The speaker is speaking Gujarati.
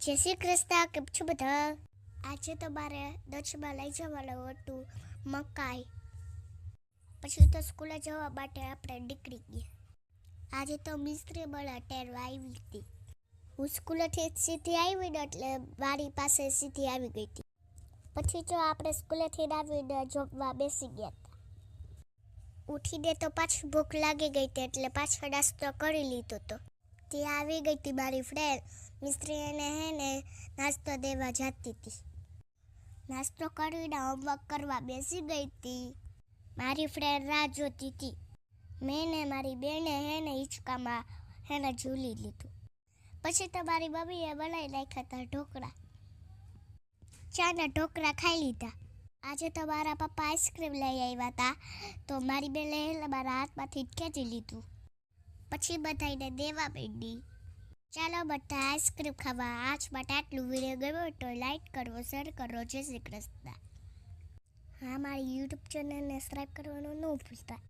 જય શ્રી કૃષ્ણ. કેમ છો બધા? આજે તો મારે દક્ષમાં લઈ જવાનું હતું મકાઈ. પછી તો સ્કૂલે જવા માટે આપણે નીકળી ગયા. આજે તો મિસ્ત્રી મને ટેરવા આવી હતી. હું સ્કૂલેથી સીધી આવી ને એટલે મારી પાસે સીધી આવી ગઈ હતી. પછી જો આપણે સ્કૂલેથી આવીને જમવા બેસી ગયા હતા. ઉઠીને તો પાછી ભૂખ લાગી ગઈ હતી એટલે પાછો નાસ્તો કરી લીધો હતો. ત્યાં આવી ગઈ હતી મારી ફ્રેન્ડ. મિસ્ત્રી એને નાસ્તો દેવા જતી હતી. નાસ્તો કરીને હોમવર્ક કરવા બેસી ગઈ હતી. મારી ફ્રેન્ડ રાહ જોતી હતી. મેં ને મારી બેને હિંચકામાં ઝૂલી લીધું. પછી તો મારી મમ્મીએ બનાવી નાખ્યા હતા ઢોકળા. ચાના ઢોકળા ખાઈ લીધા. આજે તો મારા પપ્પા આઈસ્ક્રીમ લઈ આવ્યા હતા તો મારી બેને મારા હાથમાંથી ખેંચી લીધું. પછી બધાને દેવા માંડી. ચાલો બધા આઈસ્ક્રીમ ખાવા. આજ માટે આટલું. વિડીયો ગમ્યો તો લાઈક કરો, શેર કરો. જય શ્રી કૃષ્ણ. હા, મારી યુટ્યુબ ચેનલને સબસ્ક્રાઈબ કરવાનું ન ભૂલતા.